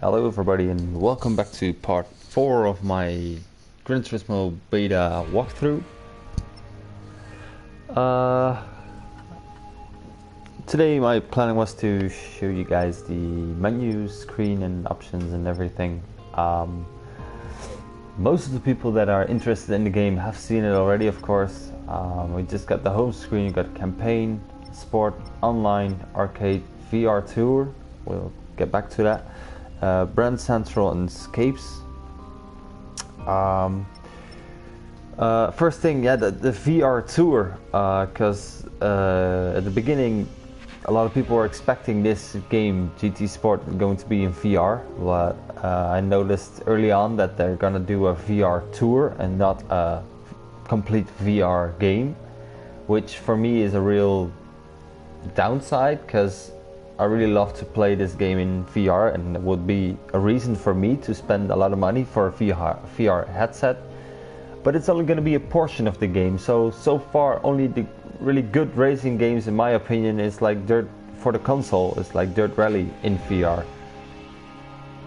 Hello everybody and welcome back to part 4 of my Gran Turismo beta walkthrough. Today my plan was to show you guys the menu screen and options and everything. Most of the people that are interested in the game have seen it already, of course. We just got the home screen, you got campaign, sport, online, arcade, VR tour. We'll get back to that. Brand Central and Escapes. First thing, yeah, the VR tour, because at the beginning a lot of people were expecting this game, GT Sport, going to be in VR, but I noticed early on that they're gonna do a VR tour and not a complete VR game, which for me is a real downside, because I really love to play this game in VR, and it would be a reason for me to spend a lot of money for a VR headset. But it's only going to be a portion of the game, so far only the really good racing games, in my opinion, is like Dirt for the console. It's like Dirt Rally in VR.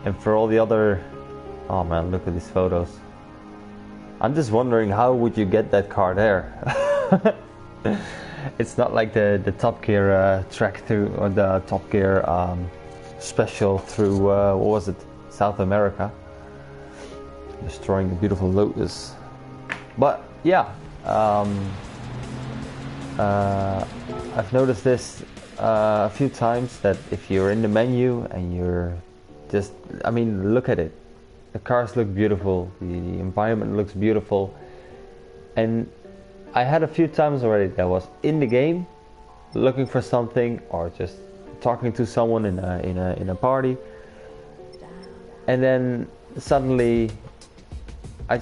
And for all the other... oh man, look at these photos. I'm just wondering, how would you get that car there? It's not like the Top Gear track through, or the Top Gear special through, what was it, South America, destroying the beautiful Lotus. But yeah, I've noticed this a few times, that if you're in the menu and you're just, I mean, look at it, the cars look beautiful, the environment looks beautiful, and I had a few times already that I was in the game looking for something, or just talking to someone in a party, and then suddenly I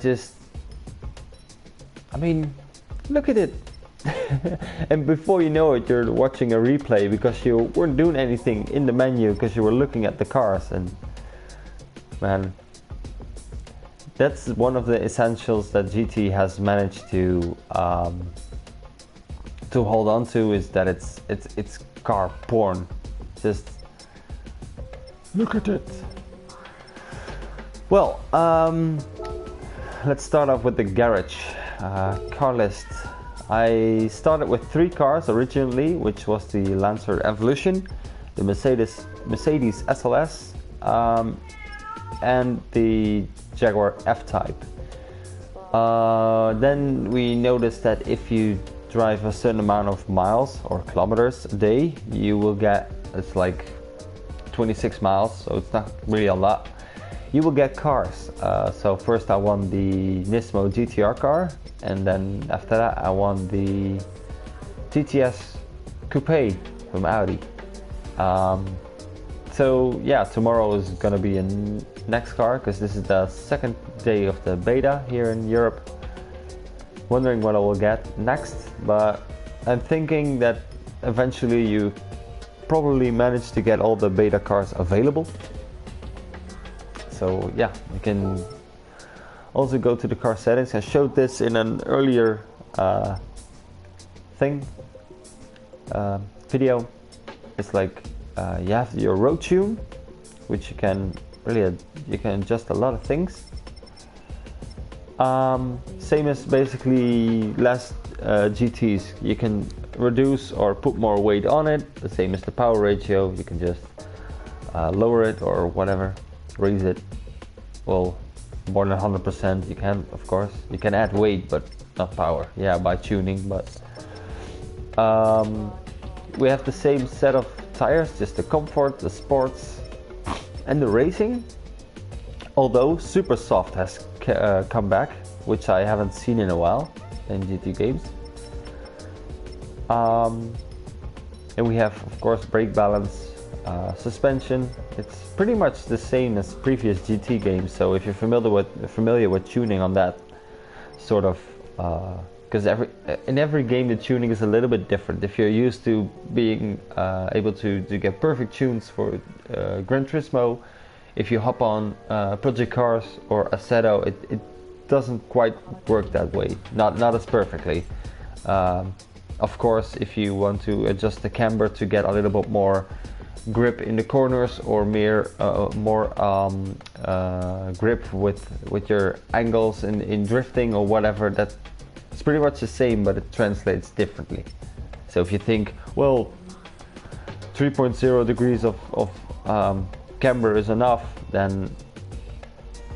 mean, look at it. And before you know it, you're watching a replay because you weren't doing anything in the menu, because you were looking at the cars. And man, that's one of the essentials that GT has managed to hold on to, is that it's car porn. Just look at it. Well, let's start off with the garage car list. I started with 3 cars originally, which was the Lancer Evolution, the Mercedes SLS, and the Jaguar F-Type. Then we noticed that if you drive a certain amount of miles or kilometers a day, you will get, it's like 26 miles, so it's not really a lot, you will get cars. So first I won the Nismo GTR car, and then after that I won the TTS Coupe from Audi. So yeah, tomorrow is gonna be a next car, because this is the second day of the beta here in Europe. Wondering what I will get next, but I'm thinking that eventually you probably manage to get all the beta cars available. So yeah, you can also go to the car settings. I showed this in an earlier video. It's like you have your road tune, which you can really you can adjust a lot of things. Same as basically last GTs, you can reduce or put more weight on it. The same as the power ratio, you can just lower it or whatever, raise it. Well, more than 100% you can, of course. You can add weight but not power, yeah, by tuning. But we have the same set of tires, just the comfort, the sports, and the racing. Although Super Soft has come back, which I haven't seen in a while in GT games. And we have, of course, brake balance, suspension. It's pretty much the same as previous GT games. So if you're familiar with tuning on that sort of, because in every game the tuning is a little bit different. If you're used to being able to get perfect tunes for Gran Turismo, if you hop on Project Cars or Assetto, it doesn't quite work that way, not as perfectly. Of course, if you want to adjust the camber to get a little bit more grip in the corners or more grip with your angles in drifting or whatever. That's pretty much the same, but it translates differently. So if you think, well, 3.0 degrees of camber is enough, then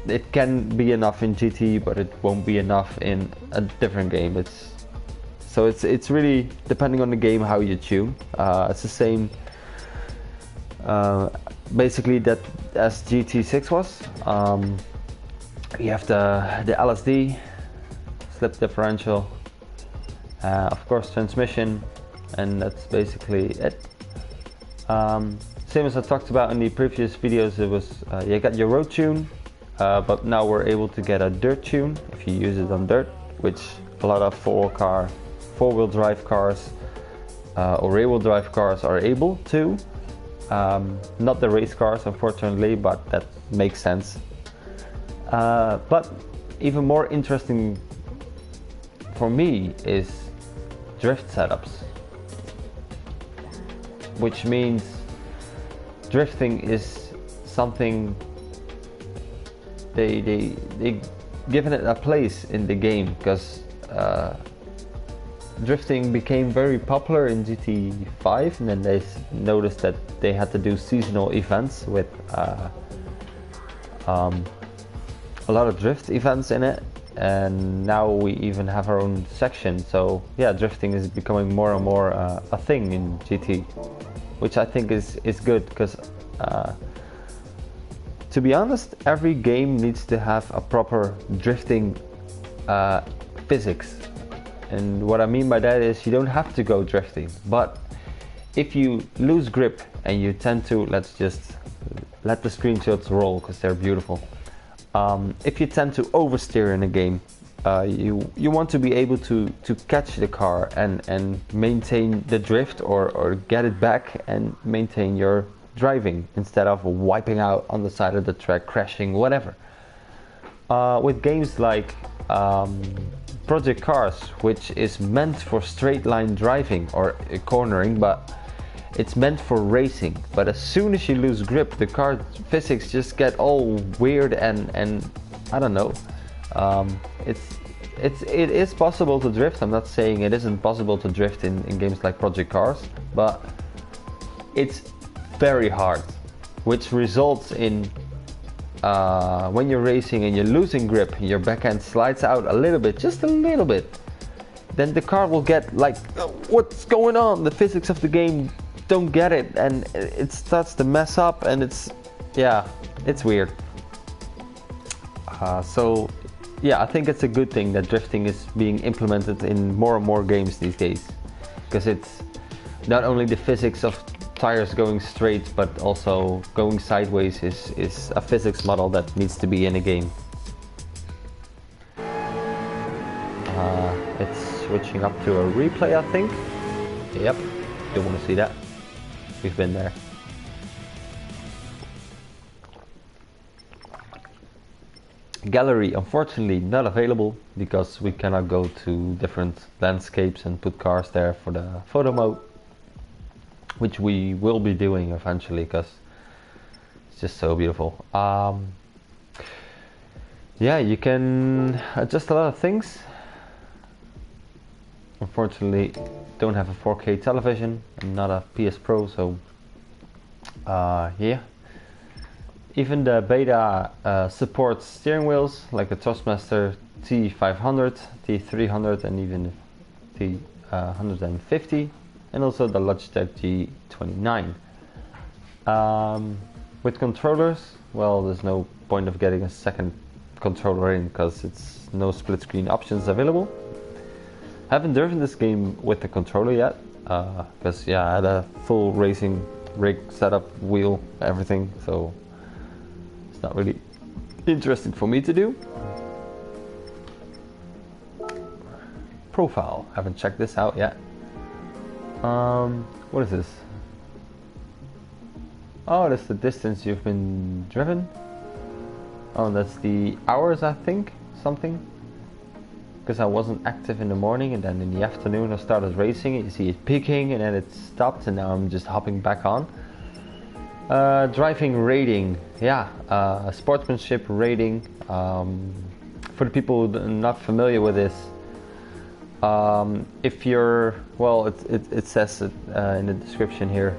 it can be enough in GT, but it won't be enough in a different game. It's really depending on the game how you tune. It's the same basically that as GT6 was. You have the LSD, slip differential, of course transmission, and that's basically it. Same as I talked about in the previous videos, it was you got your road tune, but now we're able to get a dirt tune if you use it on dirt, which a lot of four-wheel drive cars or rear-wheel drive cars are able to. Not the race cars, unfortunately, but that makes sense. But even more interesting for me is drift setups, which means drifting is something they given it a place in the game, because drifting became very popular in GT5, and then they noticed that they had to do seasonal events with a lot of drift events in it, and now we even have our own section. So yeah, drifting is becoming more and more a thing in GT, which I think is good, because to be honest, every game needs to have a proper drifting physics. And what I mean by that is you don't have to go drifting, but if you lose grip and you tend to, let's just let the screenshots roll because they're beautiful. If you tend to oversteer in a game, you want to be able to catch the car and maintain the drift, or get it back and maintain your driving instead of wiping out on the side of the track, crashing, whatever. With games like Project Cars, which is meant for straight line driving or cornering, but it's meant for racing. But as soon as you lose grip, the car physics just get all weird and I don't know. It is possible to drift. I'm not saying it isn't possible to drift in games like Project Cars, but it's very hard, which results in when you're racing and you're losing grip, your backhand slides out a little bit, just a little bit, then the car will get like, what's going on? The physics of the game don't get it, and it starts to mess up, and it's weird. So yeah, I think it's a good thing that drifting is being implemented in more and more games these days, because it's not only the physics of tires going straight, but also going sideways is a physics model that needs to be in a game. It's switching up to a replay, I think. Yep, you want to see that? We've been there. Gallery, unfortunately not available, because we cannot go to different landscapes and put cars there for the photo mode, which we will be doing eventually, because it's just so beautiful. Yeah, you can adjust a lot of things. Unfortunately, don't have a 4K television and not a PS Pro, so yeah. Even the beta supports steering wheels like the Toastmaster T500, T300, and even T150, and also the Logitech G29. With controllers, well, there's no point of getting a second controller in, because it's no split screen options available. Haven't driven this game with the controller yet, because yeah, I had a full racing rig setup, wheel, everything, so it's not really interesting for me to do. Profile, haven't checked this out yet. What is this? Oh, that's the distance you've been driven. Oh, that's the hours, I think, something. Because I wasn't active in the morning, and then in the afternoon I started racing. You see it peaking, and then it stopped, and now I'm just hopping back on. Driving rating, yeah, sportsmanship rating. For the people not familiar with this, if you're, well, it says it in the description here.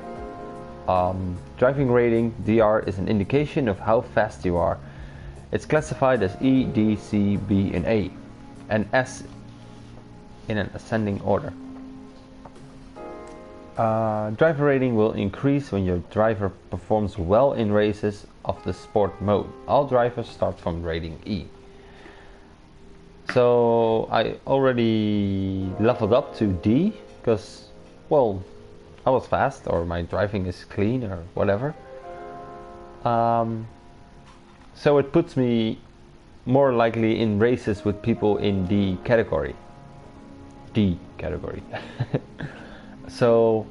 Driving rating, DR, is an indication of how fast you are. It's classified as E, D, C, B, and A, and S in an ascending order. Driver rating will increase when your driver performs well in races of the sport mode. All drivers start from rating E. So I already leveled up to D because, well, I was fast, or my driving is clean, or whatever. So it puts me more likely in races with people in D category. So,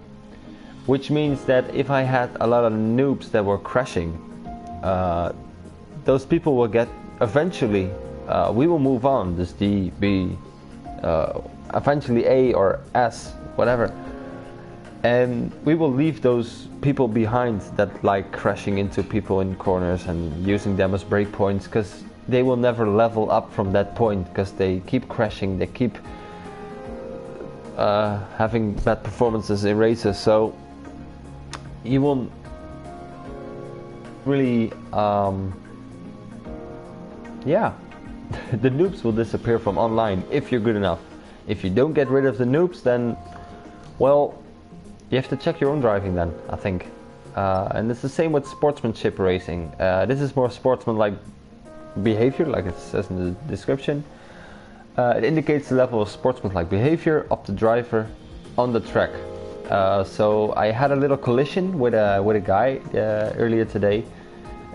which means that if I had a lot of noobs that were crashing, those people will get eventually. We will move on. This D, B, eventually A or S, whatever, and we will leave those people behind that like crashing into people in corners and using them as breakpoints, because they will never level up from that point because they keep crashing, they keep having bad performances in races. So you will really, yeah, the noobs will disappear from online if you're good enough. If you don't get rid of the noobs, then, well, you have to check your own driving then, I think. And it's the same with sportsmanship racing. This is more sportsman-like behavior, like it says in the description. It indicates the level of sportsman-like behavior of the driver on the track. So I had a little collision with a guy earlier today,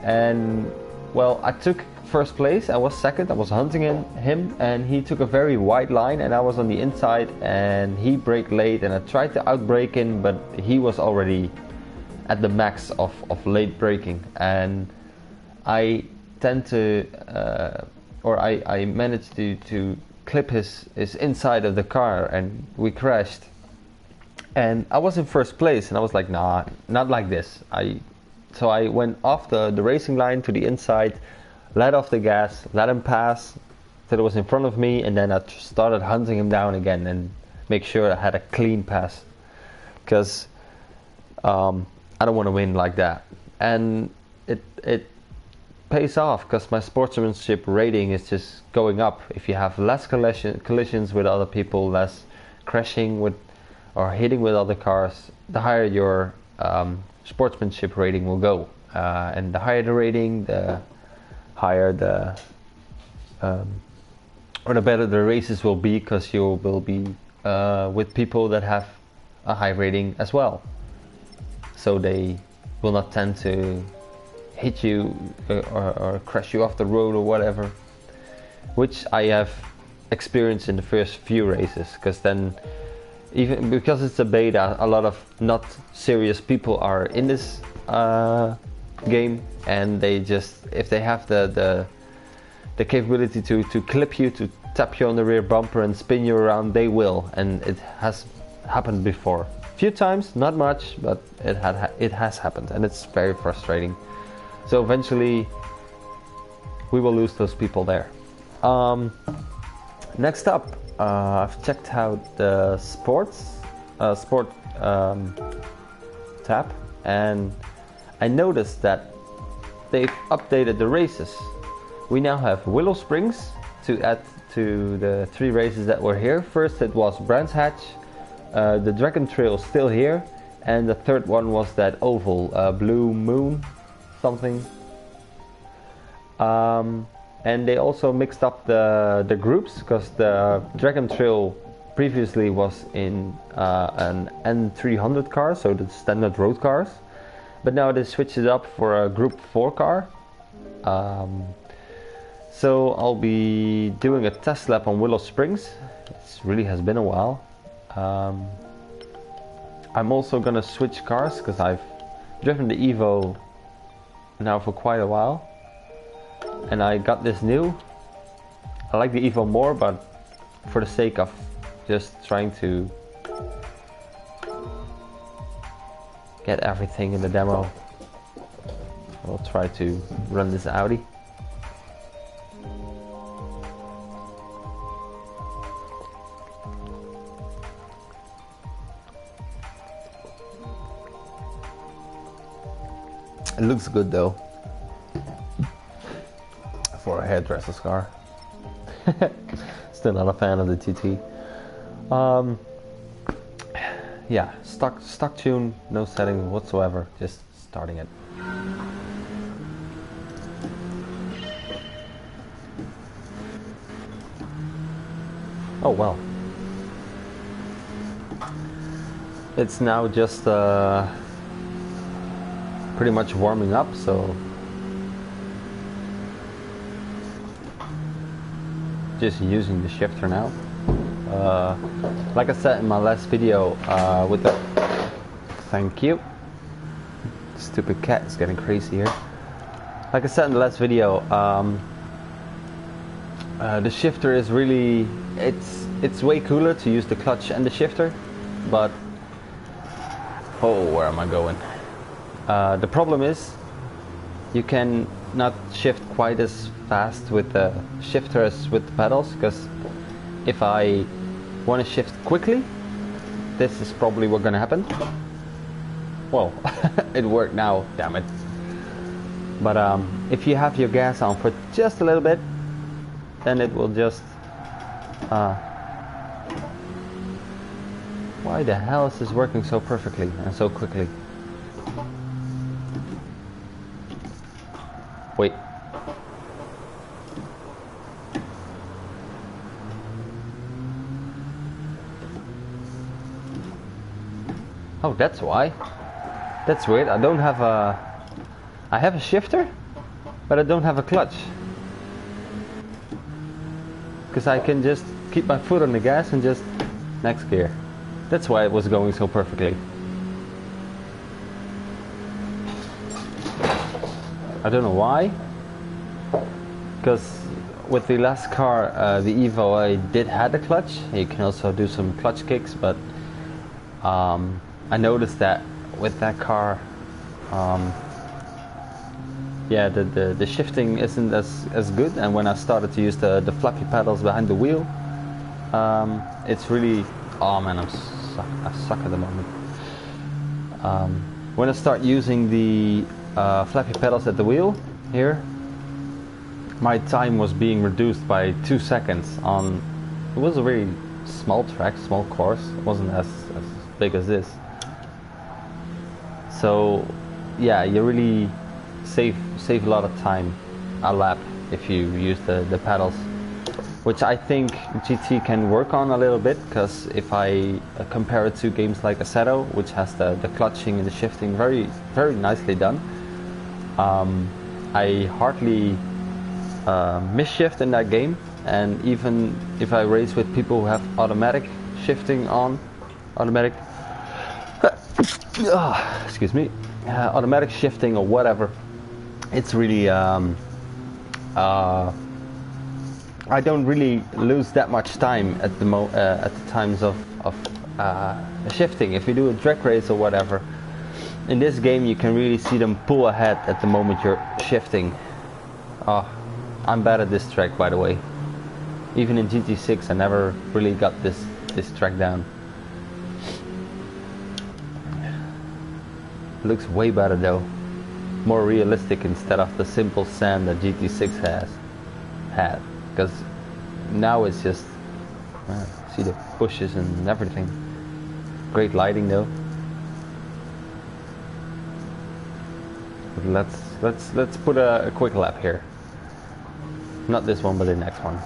and, well, I took first place. I was second. I was hunting him, and he took a very wide line, and I was on the inside, and he braked late, and I tried to outbrake him, but he was already at the max of late braking, and I tend to, I managed to clip his inside of the car, and we crashed. And I was in first place, and I was like, nah, not like this. So I went off the racing line to the inside, let off the gas, let him pass till it was in front of me, and then I started hunting him down again and make sure I had a clean pass, because I don't want to win like that. And it pays off because my sportsmanship rating is just going up. If you have less collisions with other people, less crashing with or hitting with other cars, the higher your sportsmanship rating will go. And the higher the rating, the higher or the better the races will be, because you will be with people that have a high rating as well. So they will not tend to hit you or crash you off the road or whatever, which I have experienced in the first few races, because then, even because it's a beta, a lot of not serious people are in this game, and they just, if they have the capability to clip you, to tap you on the rear bumper and spin you around, they will. And it has happened before, a few times, not much, but it has happened, and it's very frustrating. So eventually we will lose those people there. Next up, I've checked out the sport tab, and I noticed that they've updated the races. We now have Willow Springs to add to the 3 races that were here. First it was Brands Hatch, the Dragon Trail still here, and the third one was that oval, Blue Moon something. And they also mixed up the groups, because the Dragon Trail previously was in an N300 car, so the standard road cars, but now they switched it up for a Group 4 car. So I'll be doing a test lap on Willow Springs. It really has been a while. I'm also gonna switch cars, because I've driven the Evo now for quite a while, and I got this new. I like the Evo more, but for the sake of just trying to get everything in the demo, we'll try to run this Audi. It looks good though, for a hairdresser's car. Still not a fan of the TT. Yeah, stock tune, no setting whatsoever, just starting it. Oh well. It's now just pretty much warming up, so just using the shifter now. Like I said in my last video, with the thank you. Stupid cat is getting crazy here. Like I said in the last video, the shifter is really it's way cooler to use the clutch and the shifter, but oh, where am I going? The problem is you can not shift quite as fast with the shifter as with the pedals, because if I want to shift quickly, this is probably what's gonna happen. Well, it worked now, damn it. But if you have your gas on for just a little bit, then it will just why the hell is this working so perfectly and so quickly? Wait. Oh, that's why. That's weird. I don't have a... I have a shifter, but I don't have a clutch. Because I can just keep my foot on the gas and just next gear. That's why it was going so perfectly. I don't know why. Because with the last car, the Evo, I did have a clutch. You can also do some clutch kicks, but I noticed that with that car, yeah, the shifting isn't as good. And when I started to use the flappy pedals behind the wheel, it's really, oh man, I suck at the moment. When I start using the flappy pedals at the wheel here, my time was being reduced by 2 seconds on, it was a very small track, small course, it wasn't as big as this. So yeah, you really save a lot of time a lap if you use the pedals, which I think GT can work on a little bit, because if I compare it to games like Assetto, which has the clutching and the shifting very nicely done, I hardly miss-shift in that game. And even if I race with people who have automatic shifting on, automatic excuse me, automatic shifting or whatever, it's really I don't really lose that much time at the times of shifting. If you do a drag race or whatever, in this game you can really see them pull ahead at the moment you're shifting. I'm bad at this track, by the way. Even in GT6 I never really got this track down. It looks way better though, more realistic instead of the simple sand that GT6 had. Because now it's just see the bushes and everything. Great lighting though. But let's put a quick lap here. Not this one, but the next one.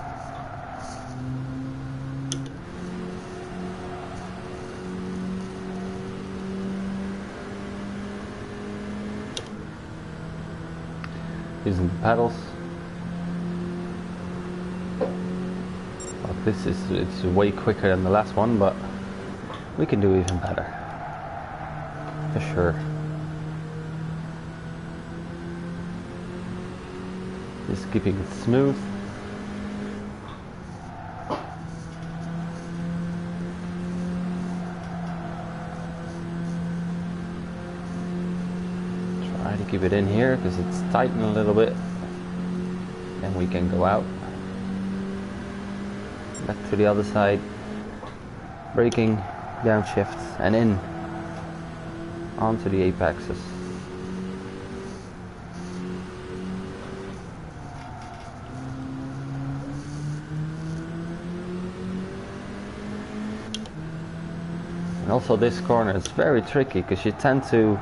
Using the pedals. Well, it's way quicker than the last one, but we can do even better, for sure. Just keeping it smooth. Try to keep it in here because it's tightened a little bit. And we can go out. Back to the other side. Braking, downshift, and in. Onto the apexes. And also this corner is very tricky because you tend to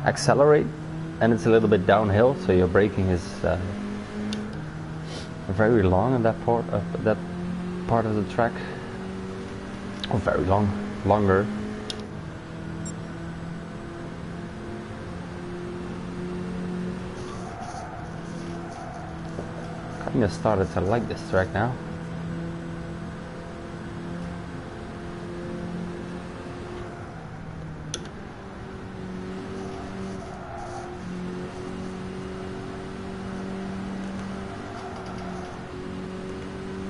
accelerate and it's a little bit downhill, so your braking is very long in that part of the track. Or very longer. Kinda started to like this track now.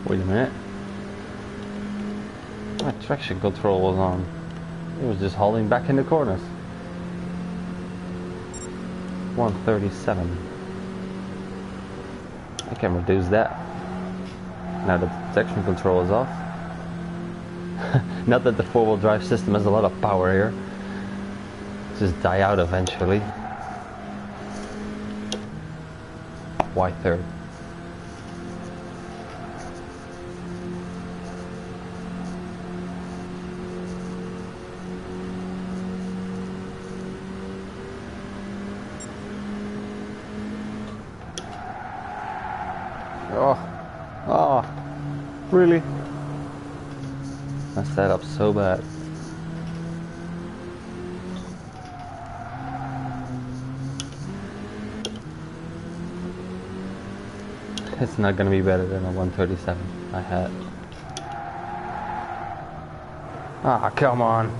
Wait a minute. My traction control was on. It was just holding back in the corners. 137. I can reduce that. Now that the traction control is off. Not that the four-wheel drive system has a lot of power here. Just die out eventually. Why third? Oh, really? Messed that up so bad. It's not gonna be better than a 137 I had. Ah, come on.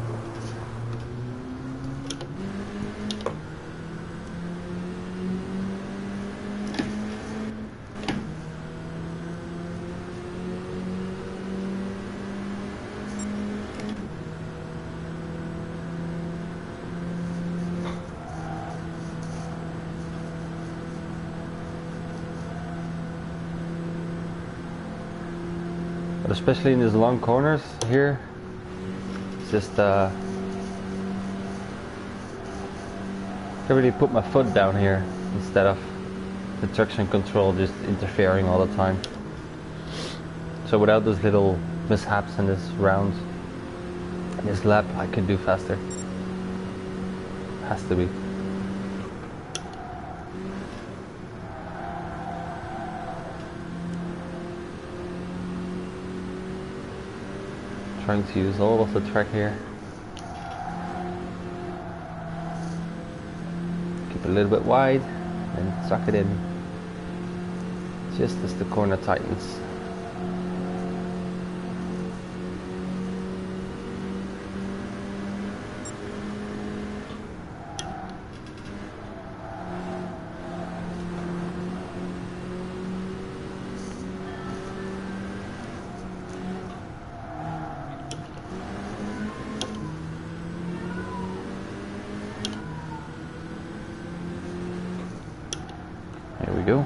But especially in these long corners here, it's just I can really put my foot down here instead of the traction control just interfering all the time. So without those little mishaps in this round, in this lap, I can do faster. Has to be. Trying to use all of the track here. Keep it a little bit wide and suck it in just as the corner tightens. There we go.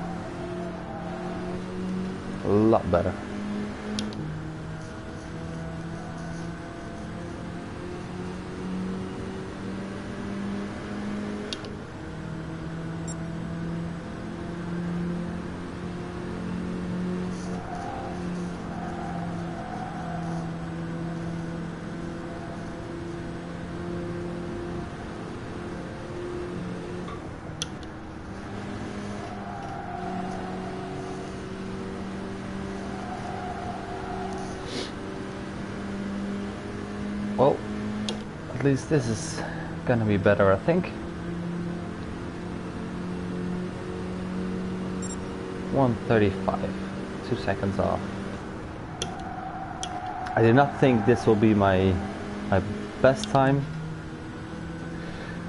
A lot better. Well, at least this is gonna be better, I think. 135, 2 seconds off. I do not think this will be my best time,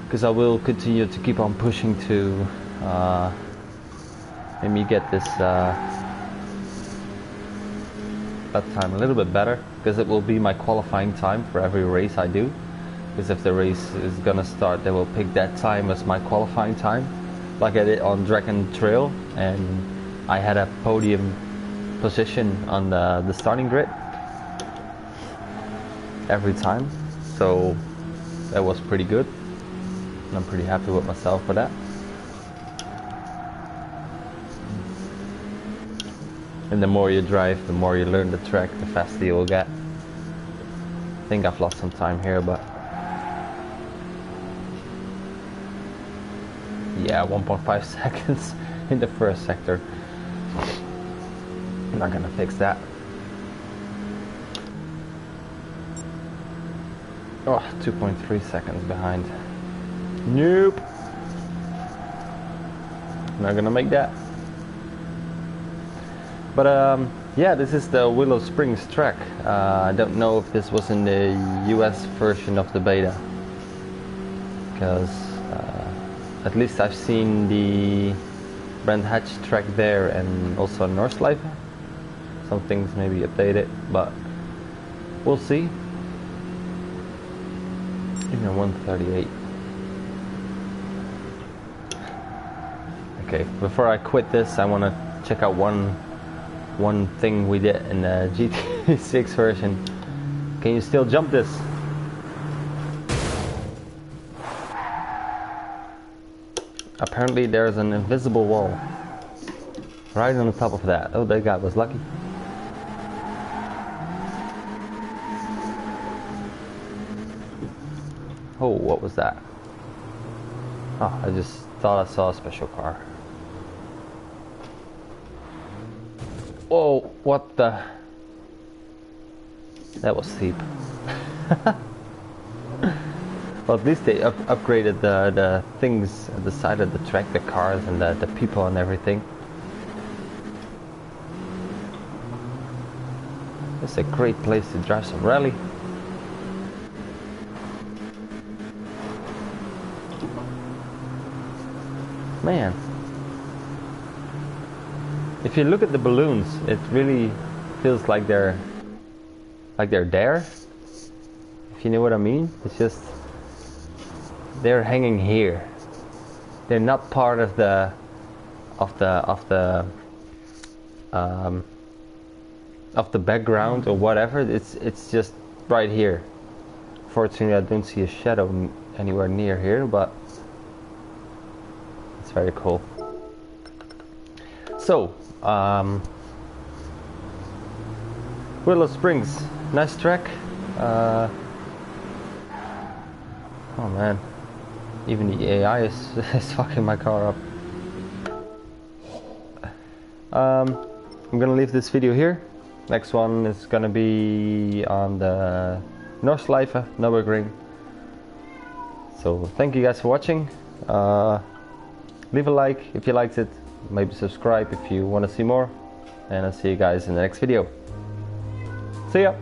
because I will continue to keep on pushing to maybe get this that time a little bit better, because it will be my qualifying time for every race I do. Because if the race is gonna start, they will pick that time as my qualifying time. like I did on Dragon Trail, and I had a podium position on the starting grid every time, so that was pretty good, and I'm pretty happy with myself for that. And the more you drive, the more you learn the track, the faster you will get. I think I've lost some time here, but yeah, 1.5 seconds in the first sector. I'm not gonna fix that. Oh, 2.3 seconds behind. Nope. Not gonna make that. But yeah, this is the Willow Springs track. I don't know if this was in the US version of the beta, because at least I've seen the Brand Hatch track there and also Nordschleife. Some things maybe updated, but we'll see. Even 138. Okay, before I quit this, I want to check out one thing we did in the GT6 version. Can you still jump this? Apparently there's an invisible wall right on the top of that. Oh, that guy was lucky. Oh, what was that? Oh, I just thought I saw a special car. Whoa, what the? That was steep. Well, at least they upgraded the things at the side of the track, the cars and the people and everything. It's a great place to drive some rally. Man, if you look at the balloons, it really feels like they're there. If you know what I mean, it's just they're hanging here. They're not part of the background or whatever. It's just right here. Fortunately, I don't see a shadow anywhere near here, but it's very cool. So, Willow Springs, nice track. Oh man, even the AI is fucking my car up. I'm gonna leave this video here. Next one is gonna be on the Nordschleife Nürburgring. So thank you guys for watching. Leave a like if you liked it. Maybe subscribe if you want to see more. And I'll see you guys in the next video. See ya!